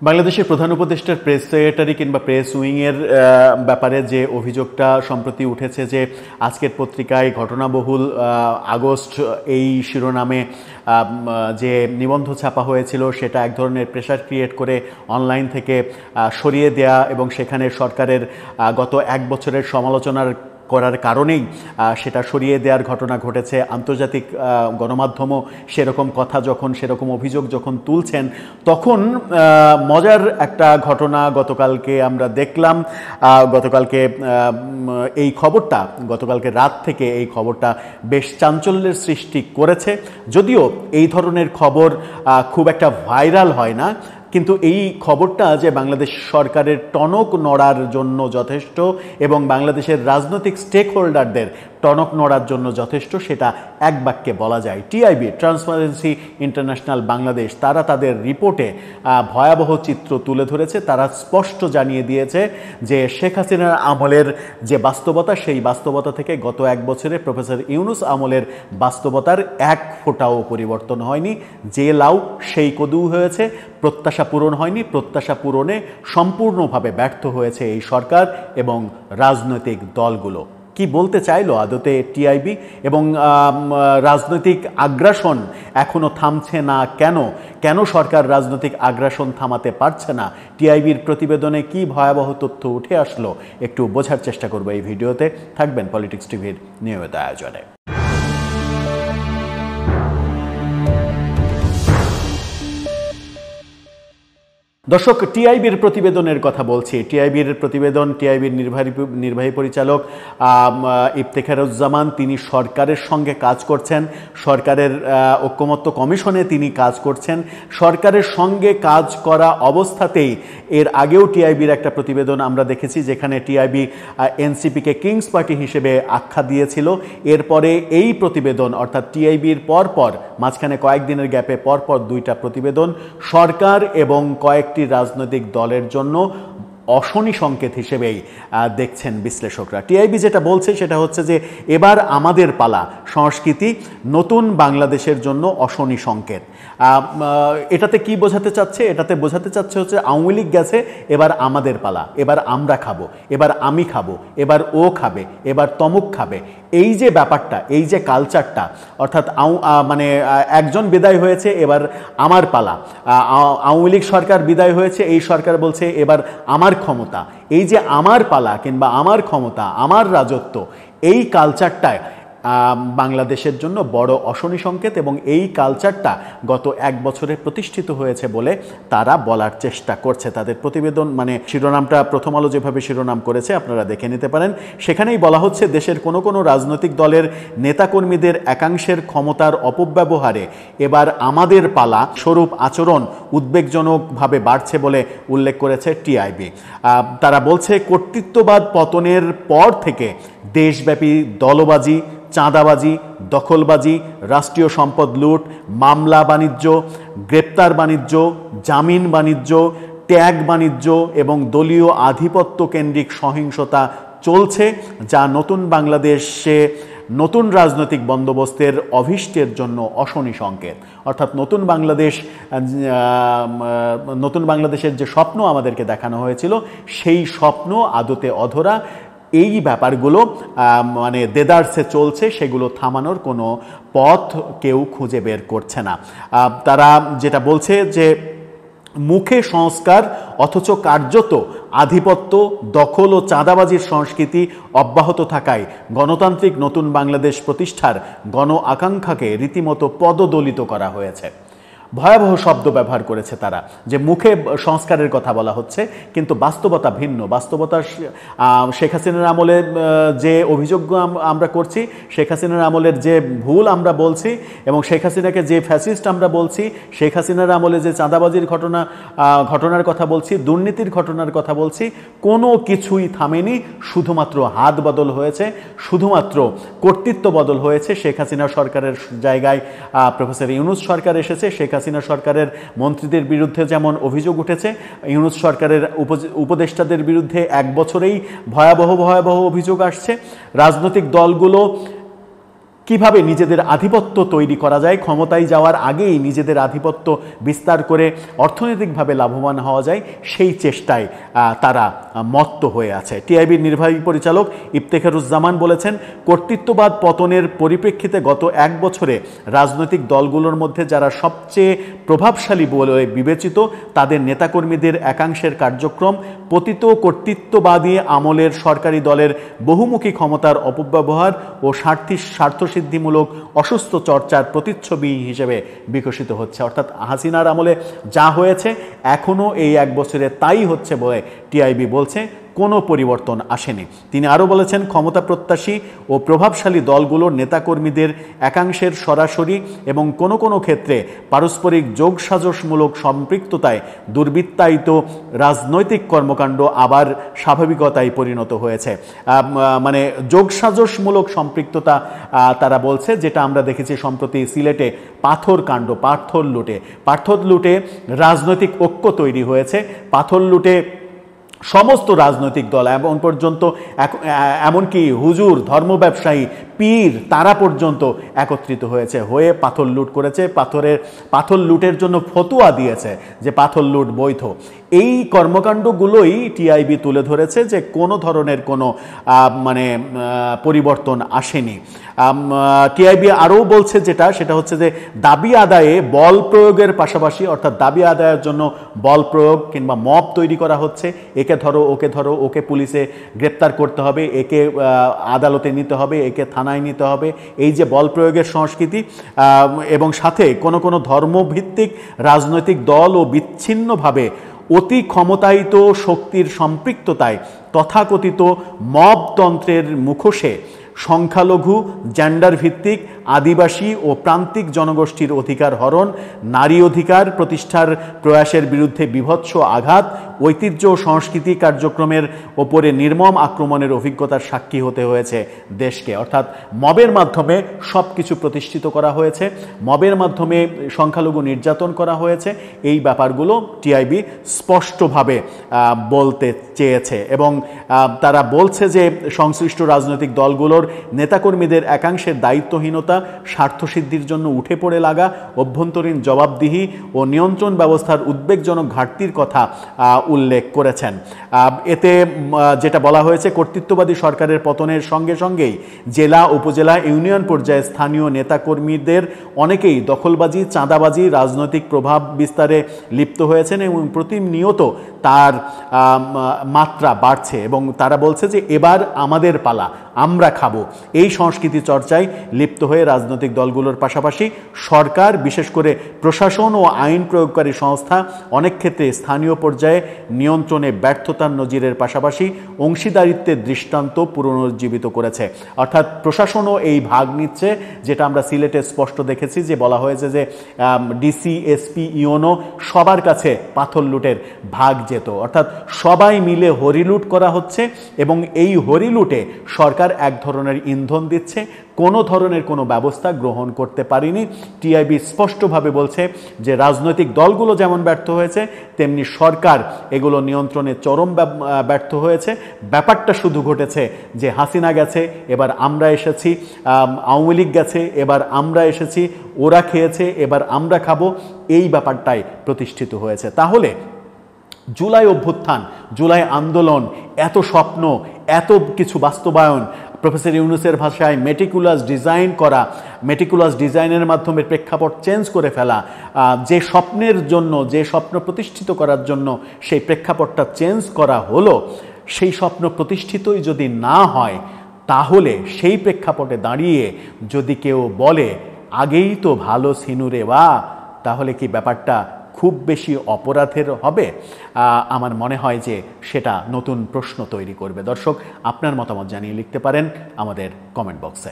বাংলাদেশের প্রধান উপদেষ্টার প্রেস সেক্রেটারি কিংবা প্রেস উইংয়ের ব্যাপারে যে অভিযোগটা সম্প্রতি উঠেছে যে আজকের পত্রিকায় ঘটনাবহুল আগস্ট এই শিরোনামে যে নিবন্ধ ছাপা হয়েছিল সেটা এক ধরনের প্রেশার ক্রিয়েট করে অনলাইন থেকে সরিয়ে দেয়া এবং সেখানে সরকারের গত এক বছরের সমালোচনার করার কারণেই সেটা সরিয়ে দেওয়ার ঘটনা ঘটেছে। আন্তর্জাতিক গণমাধ্যমও সেরকম কথা যখন সেরকম অভিযোগ যখন তুলছেন তখন মজার একটা ঘটনা গতকালকে আমরা দেখলাম। গতকালকে এই খবরটা গতকালকে রাত থেকে এই খবরটা বেশ চাঞ্চল্যের সৃষ্টি করেছে। যদিও এই ধরনের খবর খুব একটা ভাইরাল হয় না, কিন্তু এই খবরটা যে বাংলাদেশ সরকারের টনক নড়ার জন্য যথেষ্ট এবং বাংলাদেশের রাজনৈতিক স্টেক হোল্ডারদের টনক নড়ার জন্য যথেষ্ট সেটা এক বাক্যে বলা যায়। টিআইবি ট্রান্সপারেন্সি ইন্টারন্যাশনাল বাংলাদেশ তারা তাদের রিপোর্টে ভয়াবহ চিত্র তুলে ধরেছে। তারা স্পষ্ট জানিয়ে দিয়েছে যে শেখ হাসিনার আমলের যে বাস্তবতা সেই বাস্তবতা থেকে গত এক বছরে প্রফেসর ইউনূস আমলের বাস্তবতার এক ফোঁটাও পরিবর্তন হয়নি। যে লাউ সেই কদু হয়েছে, প্রত্যাশা পূরণ হয়নি। প্রত্যাশা পূরণে সম্পূর্ণভাবে ব্যর্থ হয়েছে এই সরকার এবং রাজনৈতিক দলগুলো। কি বলতে চাইলো আদতে টিআইবি এবং রাজনৈতিক আগ্রাসন এখনো থামছে না কেন? কেন সরকার রাজনৈতিক আগ্রাসন থামাতে পারছে না? টিআইবির প্রতিবেদনে কি ভয়াবহ তথ্য উঠে আসলো একটু বোঝার চেষ্টা করবো এই ভিডিওতে। থাকবেন পলিটিক্স টিভির নিয়মিত আয়োজনে। দর্শক, টিআইবির প্রতিবেদনের কথা বলছি। টিআইবির প্রতিবেদন, টিআইবির নির্বাহী পরিচালক ইফতেখারুজ্জামান তিনি সরকারের সঙ্গে কাজ করছেন, সরকারের ঐকমত্য কমিশনে তিনি কাজ করছেন। সরকারের সঙ্গে কাজ করা অবস্থাতেই এর আগেও টিআইবির একটা প্রতিবেদন আমরা দেখেছি যেখানে টিআইবি এনসিপিকে কিংস পার্টি হিসেবে আখ্যা দিয়েছিল। এরপরে এই প্রতিবেদন অর্থাৎ টিআইবির পরপর মাঝখানে কয়েকদিনের গ্যাপে পরপর দুইটা প্রতিবেদন সরকার এবং কয়েকটি রাজনৈতিক দলের জন্য অশনি সংকেত হিসেবেই দেখছেন বিশ্লেষকরা। টিআইবি যেটা বলছে সেটা হচ্ছে যে এবার আমাদের পালা সংস্কৃতি নতুন বাংলাদেশের জন্য অশনি সংকেত। এটাতে কি বোঝাতে চাচ্ছে? এটাতে বোঝাতে চাচ্ছে হচ্ছে আওয়ামী লীগ গেছে, এবার আমাদের পালা, এবার আমরা খাবো, এবার আমি খাবো, এবার ও খাবে, এবার তমুক খাবে। এই যে ব্যাপারটা, এই যে কালচারটা, অর্থাৎ মানে একজন বিদায় হয়েছে এবার আমার পালা, আওয়ামী লীগ সরকার বিদায় হয়েছে এই সরকার বলছে এবার আমার ক্ষমতা। এই যে আমার পালা কিংবা আমার ক্ষমতা, আমার রাজত্ব, এই কালচারটায় বাংলাদেশের জন্য বড় অশনি সংকেত এবং এই কালচারটা গত এক বছরে প্রতিষ্ঠিত হয়েছে বলে তারা বলার চেষ্টা করছে। তাদের প্রতিবেদন মানে শিরোনামটা প্রথম আলো যেভাবে শিরোনাম করেছে আপনারা দেখে নিতে পারেন। সেখানেই বলা হচ্ছে দেশের কোনো কোনো রাজনৈতিক দলের নেতাকর্মীদের একাংশের ক্ষমতার অপব্যবহারে এবার আমাদের পালা স্বরূপ আচরণ উদ্বেগজনকভাবে বাড়ছে বলে উল্লেখ করেছে টিআইবি। তারা বলছে কর্তৃত্ববাদ পতনের পর থেকে দেশব্যাপী দলবাজি, চাঁদাবাজি, দখলবাজি, রাষ্ট্রীয় সম্পদ লুট, মামলা বাণিজ্য, গ্রেপ্তার বাণিজ্য, জামিন বাণিজ্য, ট্যাগ বাণিজ্য এবং দলীয় আধিপত্য কেন্দ্রিক সহিংসতা চলছে, যা নতুন বাংলাদেশে নতুন রাজনৈতিক বন্দোবস্তের অভীষ্টের জন্য অশনি সংকেত। অর্থাৎ নতুন বাংলাদেশের যে স্বপ্ন আমাদেরকে দেখানো হয়েছিল সেই স্বপ্ন আদতে অধরা। এই ব্যাপারগুলো মানে দেদারসে চলছে, সেগুলো থামানোর কোনো পথ কেউ খুঁজে বের করছে না। তারা যেটা বলছে যে মুখে সংস্কার অথচ কার্যত আধিপত্য, দখল ও চাঁদাবাজির সংস্কৃতি অব্যাহত থাকায় গণতান্ত্রিক নতুন বাংলাদেশ প্রতিষ্ঠার গণ আকাঙ্ক্ষাকে রীতিমতো পদদলিত করা হয়েছে। ভয়াবহ শব্দ ব্যবহার করেছে তারা, যে মুখে সংস্কারের কথা বলা হচ্ছে কিন্তু বাস্তবতা ভিন্ন। বাস্তবতা শেখ হাসিনার আমলে যে অভিযোগ আমরা করছি, শেখ হাসিনার আমলের যে ভুল আমরা বলছি এবং শেখ হাসিনাকে যে ফ্যাসিস্ট আমরা বলছি, শেখ হাসিনার আমলে যে চাঁদাবাজির ঘটনার কথা বলছি, দুর্নীতির ঘটনার কথা বলছি, কোনো কিছুই থামেনি। শুধুমাত্র হাত বদল হয়েছে, শুধুমাত্র কর্তৃত্ব বদল হয়েছে। শেখ হাসিনা সরকারের জায়গায় প্রফেসর ইউনূস সরকার এসেছে। শেখ হাসিনা সরকারের মন্ত্রীদের বিরুদ্ধে যেমন অভিযোগ উঠেছে, ইউনূস সরকারের উপদেষ্টাদের বিরুদ্ধে এক বছরেই ভয়াবহ অভিযোগ আসছে। রাজনৈতিক দলগুলো কিভাবে নিজেদের আধিপত্য তৈরি করা যায়, ক্ষমতায় যাওয়ার আগেই নিজেদের আধিপত্য বিস্তার করে অর্থনৈতিকভাবে লাভবান হওয়া যায়, সেই চেষ্টায় তারা মত্ত হয়ে আছে। টিআইবির নির্বাহী পরিচালক ইফতেখারুজ্জামান বলেছেন, কর্তৃত্ববাদ পতনের পরিপ্রেক্ষিতে গত এক বছরে রাজনৈতিক দলগুলোর মধ্যে যারা সবচেয়ে প্রভাবশালী বলে বিবেচিত তাদের নেতাকর্মীদের একাংশের কার্যক্রম পতিত কর্তৃত্ববাদী আমলের সরকারি দলের বহুমুখী ক্ষমতার অপব্যবহার ও স্বার্থসিদ্ধিমূলক অসুস্থ চর্চার প্রতিচ্ছবি হিসেবে বিকশিত হচ্ছে। অর্থাৎ হাসিনার আমলে যা হয়েছে এখনও এই এক বছরে তাই হচ্ছে বলে টিআইবি বলছে, কোনো পরিবর্তন আসেনি। তিনি আরও বলেছেন, ক্ষমতা প্রত্যাশী ও প্রভাবশালী দলগুলোর নেতাকর্মীদের একাংশের সরাসরি এবং কোনো কোনো ক্ষেত্রে পারস্পরিক যোগসাজশমূলক সম্পৃক্ততায় দুর্বৃত্তায়িত রাজনৈতিক কর্মকাণ্ড আবার স্বাভাবিকতায় পরিণত হয়েছে। মানে যোগসাজশমূলক সম্পৃক্ততা তারা বলছে, যেটা আমরা দেখেছি সম্প্রতি সিলেটে পাথর লুটে রাজনৈতিক ঐক্য তৈরি হয়েছে। পাথর লুটে সমস্ত রাজনৈতিক দল এমন পর্যন্ত এমনকি হুজুর, ধর্ম ব্যবসায়ী, পীর, তারা পর্যন্ত একত্রিত হয়ে পাথর লুট করেছে। পাথর লুটের জন্য ফতোয়া দিয়েছে যে পাথর লুট বৈধ। এই কর্মকাণ্ডগুলোই টিআইবি তুলে ধরেছে যে কোনো ধরনের কোনো পরিবর্তন আসেনি। টিআইবি আরও বলছে সেটা হচ্ছে যে দাবি আদায়ে বল প্রয়োগের পাশাপাশি, অর্থাৎ দাবি আদায়ের জন্য বল প্রয়োগ কিংবা মব তৈরি করা হচ্ছে। একে ধরো, ওকে পুলিশে গ্রেপ্তার করতে হবে, একে আদালতে নিতে হবে, একে থানায় নিতে হবে, এই যে বল প্রয়োগের সংস্কৃতি, এবং সাথে কোনো কোনো ধর্মভিত্তিক রাজনৈতিক দল ও বিচ্ছিন্নভাবে অতি ক্ষমতায়িত শক্তির সম্পৃক্ততায় তথাকথিত মবতন্ত্রের মুখোশে সংখ্যালঘু, জেন্ডার ভিত্তিক, আদিবাসী ও প্রান্তিক জনগোষ্ঠীর অধিকার হরণ, নারী অধিকার প্রতিষ্ঠার প্রয়াসের বিরুদ্ধে বীভৎস আঘাত, ঐতিহ্য ও সংস্কৃতি কার্যক্রমের ওপরে নির্মম আক্রমণের অভিজ্ঞতার সাক্ষী হতে হয়েছে দেশকে। অর্থাৎ মবের মাধ্যমে সব কিছু প্রতিষ্ঠিত করা হয়েছে, মবের মাধ্যমে সংখ্যালঘু নির্যাতন করা হয়েছে। এই ব্যাপারগুলো টিআইবি স্পষ্টভাবে বলতে চেয়েছে এবং তারা বলছে যে সংশ্লিষ্ট রাজনৈতিক দলগুলোর নেতাকর্মীদের একাংশের দায়িত্বহীনতা, স্বার্থসিদ্ধির জন্য উঠে পড়ে লাগা, অভ্যন্তরীণ জবাবদিহি ও নিয়ন্ত্রণ ব্যবস্থার উদ্বেগজনক ঘাটতির কথা উল্লেখ করেছেন। এতে যেটা বলা হয়েছে, কর্তৃত্ববাদী সরকারের পতনের সঙ্গে সঙ্গেই জেলা, উপজেলা, ইউনিয়ন পর্যায়ে স্থানীয় নেতাকর্মীদের অনেকেই দখলবাজি, চাঁদাবাজি, রাজনৈতিক প্রভাব বিস্তারে লিপ্ত হয়েছেন এবং প্রতিনিয়ত তার মাত্রা বাড়ছে এবং তারা বলছে যে এবার আমাদের পালা, আমরা খাবো। এই সংস্কৃতি চর্চায় লিপ্ত হয়ে রাজনৈতিক দলগুলোর পাশাপাশি সরকার, বিশেষ করে প্রশাসন ও আইন প্রয়োগকারী সংস্থা অনেক ক্ষেত্রে স্থানীয় পর্যায়ে নিয়ন্ত্রণে ব্যর্থতার নজিরের পাশাপাশি অংশীদারিত্বের দৃষ্টান্ত পুনরুজ্জীবিত করেছে। অর্থাৎ প্রশাসনও এই ভাগ নিচ্ছে, যেটা আমরা সিলেটে স্পষ্ট দেখেছি যে বলা হয়েছে যে ডিসি, এসপি, ইউনো সবার কাছে পাথর লুটের ভাগ যেত। অর্থাৎ সবাই মিলে হরিলুট করা হচ্ছে এবং এই হরিলুটে সরকার এক ধরনের ইন্ধন দিচ্ছে, কোনো ধরনের কোনো ব্যবস্থা গ্রহণ করতে পারেনি। টিআইবি স্পষ্টভাবে বলছে যে রাজনৈতিক দলগুলো যেমন ব্যর্থ হয়েছে, তেমনি সরকার এগুলো নিয়ন্ত্রণে চরম ব্যর্থ হয়েছে। ব্যাপারটা শুধু ঘটেছে যে হাসিনা গেছে, এবার আমরা এসেছি, আওয়ামী লীগ গেছে, এবার আমরা এসেছি, ওরা খেয়েছে, এবার আমরা খাবো, এই ব্যাপারটাই প্রতিষ্ঠিত হয়েছে। তাহলে জুলাই অভ্যুত্থান, জুলাই আন্দোলন, এত স্বপ্ন, এত কিছু বাস্তবায়ন, প্রফেসর ইউনূসের ভাষায় মেটিকুলাস ডিজাইনের মাধ্যমে প্রেক্ষাপট চেঞ্জ করে ফেলা, যে স্বপ্নের জন্য, যে স্বপ্ন প্রতিষ্ঠিত করার জন্য সেই প্রেক্ষাপটটা চেঞ্জ করা হলো, সেই স্বপ্ন প্রতিষ্ঠিতই যদি না হয়, তাহলে সেই প্রেক্ষাপটে দাঁড়িয়ে যদি কেউ বলে আগেই তো ভালো সিনুরে বা, তাহলে কি ব্যাপারটা খুব বেশি অপরাধের হবে? আমার মনে হয় যে সেটা নতুন প্রশ্ন তৈরি করবে। দর্শক, আপনার মতামত জানিয়ে লিখতে পারেন আমাদের কমেন্ট বক্সে।